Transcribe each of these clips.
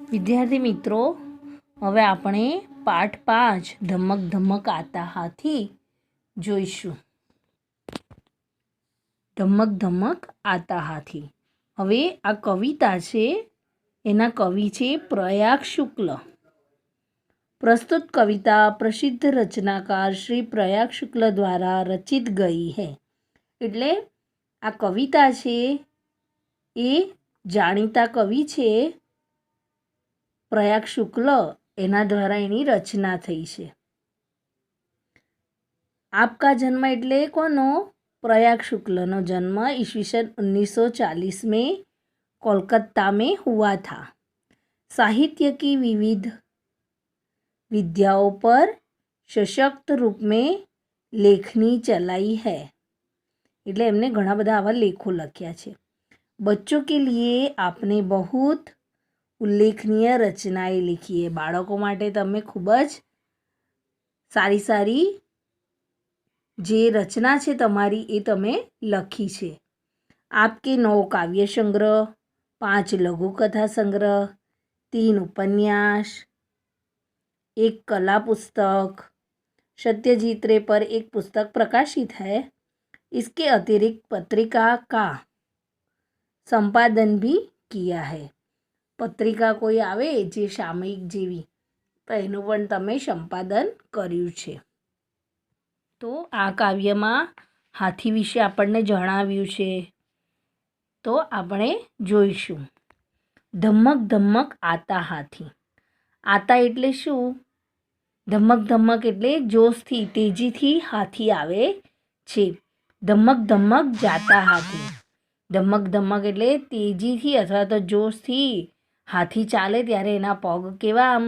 વિદ્યાર્થી મિત્રો, હવે આપણે પાઠ 5 ધમક ધમક આતા હાથી જોઈશું. ધમક ધમક આતા હાથી. હવે આ કવિતા છે, એના કવિ છે પ્રયાગ શુક્લ. प्रस्तुत कविता प्रसिद्ध रचनाकार श्री प्रयाग शुक्ल द्वारा रचित गई है. એટલે આ કવિતા છે એ જાણીતા કવિ છે પ્રયાગ શુક્લ, એના દ્વારા એની રચના થઈ છે. આપકા જન્મ એટલે કોનો? प्रयाग शुक्लનો જન્મ ईस्वीसन 1940 में कोलकाता में हुआ था. साहित्य की विविध विद्याओं पर सशक्त रूप में लेखनी चलाई है. એટલે એમને ઘણા બધા આવા લેખો લખ્યા છે. बच्चों के लिए आपने बहुत ઉલ્લેખનીય રચનાએ લીખી है. બાળકો માટે તમે ખૂબ જ સારી સારી જે રચના છે તમારી એ તમે લખી છે. आपके 9 काव्य संग्रह, 5 लघुकथा संग्रह, 3 उपन्यास, 1 कला पुस्तक, सत्यजीत रे पर एक पुस्तक प्रकाशित है. इसके अतिरिक्त पत्रिका का संपादन भी किया है. पत्रिका कोई आवे जे सामयिक जेवी, तो एનું પણ તમે સંપાદન કર્યું છે. તો આ કાવ્યમાં હાથી વિશે આપણને જણાવ્યું છે, તો આપણે જોઈશું. ધમક ધમક આતા હાથી. આતા એટલે શું? ધમક ધમક એટલે જોશથી, તેજીથી હાથી આવે છે. ધમક ધમક જાતા હાથી. ધમક ધમક એટલે તેજીથી અથવા તો જોશથી હાથી ચાલે ત્યારે એના પગ કેવા આમ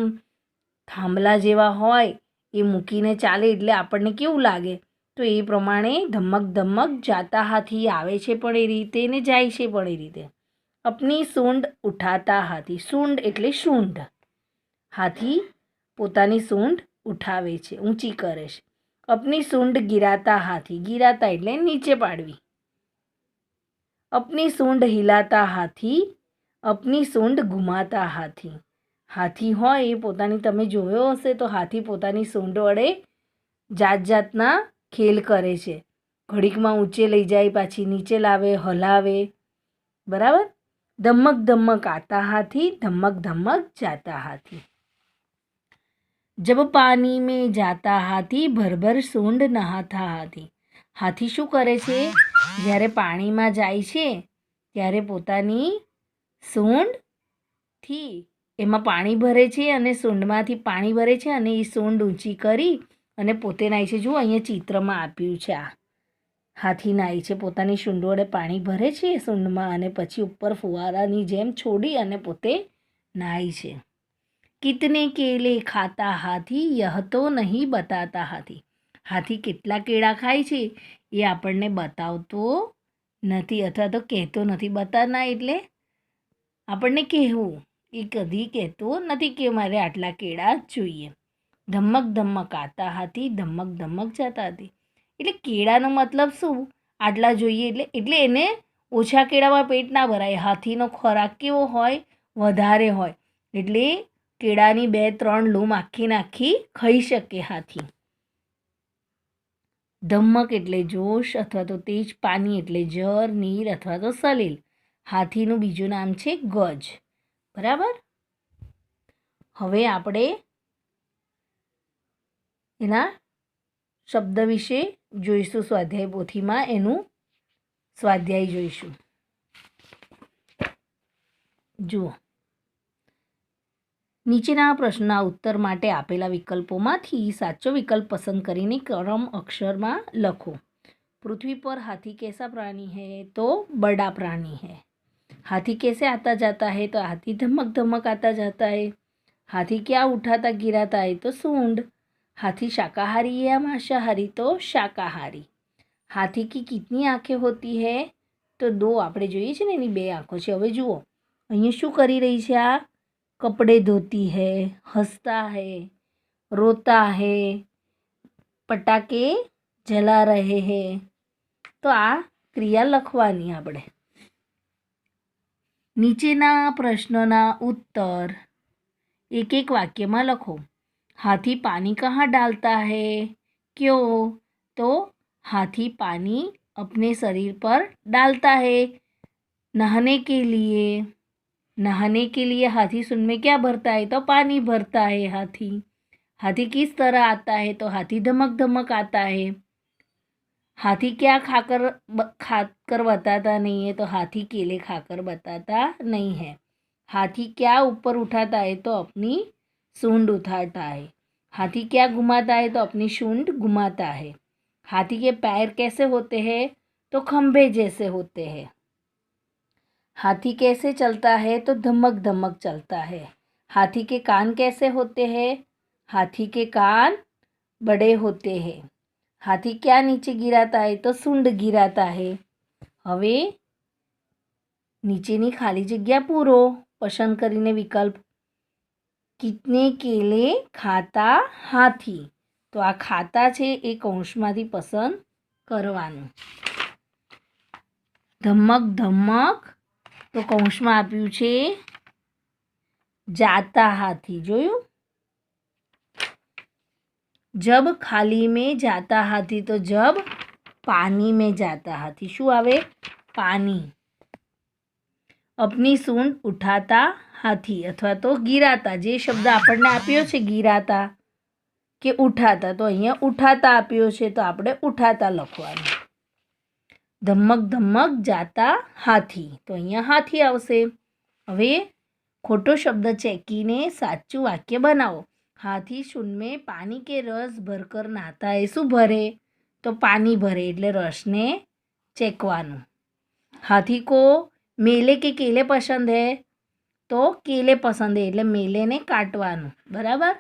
થાંભલા જેવા હોય, એ મૂકીને ચાલે એટલે આપણને કેવું લાગે? તો એ પ્રમાણે ધમક ધમક જાતા હાથી આવે છે પણ એ રીતે ને જાય છે પણ એ રીતે. अपनी सूंड उठाता हाथी. सूंड એટલે સૂંઢ. હાથી પોતાની સૂંઢ ઉઠાવે છે, ઊંચી કરે છે. अपनी सूंड गिराता हाथी. गिराता એટલે નીચે પાડવી. अपनी सूंड हिलाता हाथी. अपनी सूंड घुमाता हाथी. હાથી હોય એ પોતાની, તમે જોયો હશે તો હાથી પોતાની સૂંઢ વડે જાત જાતના ખેલ કરે છે. ઘડીકમાં ઊંચે લઈ જાય, પાછી નીચે લાવે, હલાવે. બરાબર. ધમક ધમક આતા हाथी, धमक धमक जाता हाथी. जब पानी में जाता हाथी, भर भर सूंड नहाता हाथी. હાથી શું કરે છે? જ્યારે પાણીમાં જાય છે ત્યારે પોતાની સૂંઢથી એમાં પાણી ભરે છે અને સૂંઢમાંથી પાણી ભરે છે અને એ સૂંઢ ઊંચી કરી અને પોતે નાહી છે. જુઓ અહીંયા ચિત્રમાં આપ્યું છે. આ હાથી નાહી છે, પોતાની સૂંઢ વડે પાણી ભરે છે સૂંઢમાં અને પછી ઉપર ફુવારાની જેમ છોડી અને પોતે નાહી છે. કિતને કેલે ખાતા હાથી, યહ તો નહીં બતાતા હાથી. હાથી કેટલા કેળા ખાય છે એ આપણને બતાવતો નથી અથવા તો કહેતો નથી. બતાના એટલે આપણને કહેવું, એ કદી કહેતો નથી કે મારે આટલા કેળા જોઈએ. ધમક ધમક આતા હાથી, ધમક ધમક જાતા હાથી. એટલે કેળાનો મતલબ શું? આટલા જોઈએ એટલે એને ઓછા કેળામાં પેટ ના ભરાય. હાથીનો ખોરાક કેવો હોય? વધારે હોય. એટલે કેળાની 2-3 લૂમ આખી નાખી ખાઈ શકે હાથી. ધમક એટલે જોશ અથવા તો તેજ. પાની એટલે જર, નીર અથવા તો સલીલ. હાથીનું બીજું નામ છે ગજ. બરાબર. હવે આપણે એના શબ્દ વિશે જોઈશું. સ્વાધ્યાય પોથીમાં એનું સ્વાધ્યાય જોઈશું. જુઓ, નીચેના પ્રશ્નના ઉત્તર માટે આપેલા વિકલ્પોમાંથી સાચો વિકલ્પ પસંદ કરીને ક્રમ અક્ષરમાં લખો. पृथ्वी पर हाथी कैसा प्राणी है? तो बड़ा प्राणी है. हाथी कैसे आता जाता है? तो हाथी धमक धमक आता जाता है. हाथी क्या उठाता गिराता है? तो सूंड. हाथी शाकाहारी या मांसाहारी? तो शाकाहारी. हाथी की कितनी आंखें होती है? तो 2. આપણે જોઈએ છે ને એની 2 આંખો છે. હવે જુઓ અહીંયા શું કરી રહી છે? આ कपड़े धोती है, हंसता है, रोता है, पटाखे जला रहे हैं. तो आ क्रिया लखवानी આપણે. નીચેના પ્રશ્નોના ઉત્તર एक एक वाक्य में लखो। हाथी पानी कहाँ डालता है? क्यों? तो हाथी पानी अपने शरीर पर डालता है नहाने के लिए। नहाने के लिए हाथी सूंड में क्या भरता है? तो पानी भरता है हाथी। हाथी किस तरह आता है? तो हाथी धमक धमक आता है। हाथी क्या खाकर बताता नहीं है? तो हाथी केले खाकर बताता नहीं है। हाथी क्या ऊपर उठाता है? तो अपनी सूंड उठाता है। हाथी क्या घुमाता है? तो अपनी सूंड घुमाता है। हाथी के पैर कैसे होते हैं? तो खंभे जैसे होते हैं। हाथी कैसे चलता है? तो धमक धमक चलता है। हाथी के कान कैसे होते हैं? हाथी के कान बड़े होते हैं। हाथी क्या नीचे गिराता है? तो सूंड गिराता है। હવે નીચેની ખાલી જગ્યા પૂરો પસંદ કરીને વિકલ્પ। કિતને કેલે ખાતા હાથી? તો આ ખાતા છે એ કૌંસમાંથી પસંદ કરવાનું। ધમક ધમક તો કૌંસમાં આપ્યું છે જાતા હાથી। જોયું? जब खाली में जाता हाथी तो जब पानी में जाता हाथी। शू आवे? पानी। अपनी सूंड उठाता हाथी अथवा तो गिराता, जे शब्द आपने आप्यो छे गिराता के उठाता, तो अहींया उठाता आप्यो छे तो आपणे उठाता लखवानुं। धमक धमक जाता हाथी तो अहींया हाथी आवशे। हवे खोटो शब्द चेकीने साचुं वाक्य बनावो। हाथी सूंड में पानी के रस भरकर नहाता है। शू भरे? तो पानी भरे एटले रस ने चेकवानुं। हाथी को मेले के केले पसंद है? तो केले पसंद है एटले मेले ने काटवानुं। बराबर?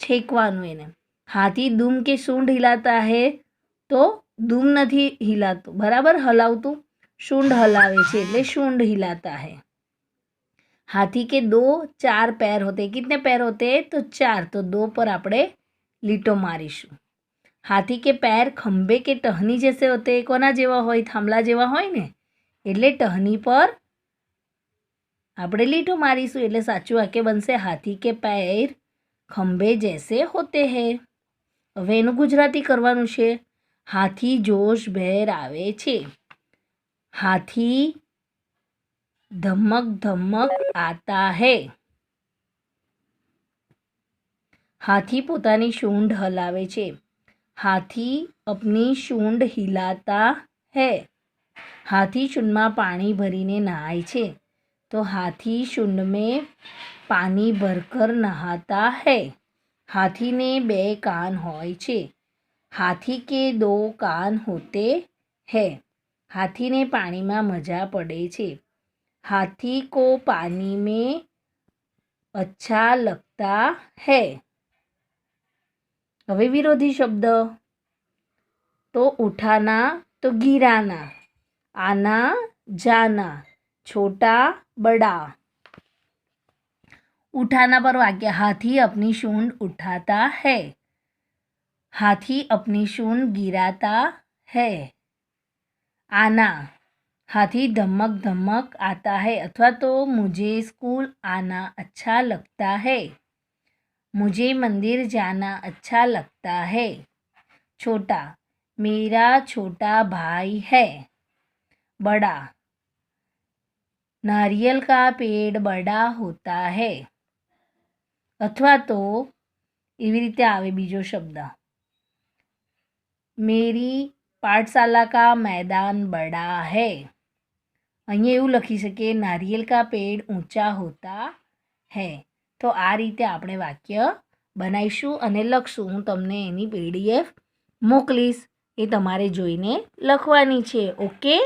छेकवानुं एने। हाथी दूम के सूंड हिलाता है? तो दूम नहीं हिलातो, बराबर हलावतुं, सूंड हलावे छे एटले सूंड हिलाता है। हाथी के 2-4 पैर होते। कितने पैर होते? तो 4। तो 2 पर आपणे लीटो मारीशुं। हाथी के पैर खंभे के टहनी जैसे होते। कोना जेवा होय? थांभला जेवा होय ने, एटले टहनी पर आपणे लीटो मारीशुं एटले साचुं वाक्य बनशे हाथी के पैर खंभे जैसे होते हैं। हवे एनुं गुजराती करवानुं छे। हाथी जोशभेर आवे छे। हाथी धमक धमक आता है। हाथी पोतानी सूंड हलावे छे। हाथी अपनी सूंड हिलाता है। हाथी सूंड में पानी भरीने नहाय छे। तो हाथी सूंड में पानी भरकर नहाता है। हाथी ने 2 कान होय छे। हाथी के 2 कान होते हैं। हाथी ने पानी में मजा पड़े छे। हाथी को पानी में अच्छा लगता है। हवे विरोधी शब्द तो उठाना तो गिराना, आना जाना, छोटा बड़ा। उठाना पर वाक्य हाथी अपनी सूंड उठाता है। हाथी अपनी सूंड गिराता है। आना हाथी धमक धमक आता है अथवा तो मुझे स्कूल आना अच्छा लगता है। मुझे मंदिर जाना अच्छा लगता है। छोटा मेरा छोटा भाई है। बड़ा नारियल का पेड़ बड़ा होता है। अथवा तो एवी रीते आवे बीजो शब्द मेरी पाठशाला का मैदान बड़ा है। अहीं एवुं लखी सके नारियल का पेड़ ऊंचा होता है। तो आ रीते आपणे वाक्य बनावीशुं अने लखशुं। हूँ तमने एनी PDF मोकलीश, ए तमारे जोईने लखवानी छे। ओके।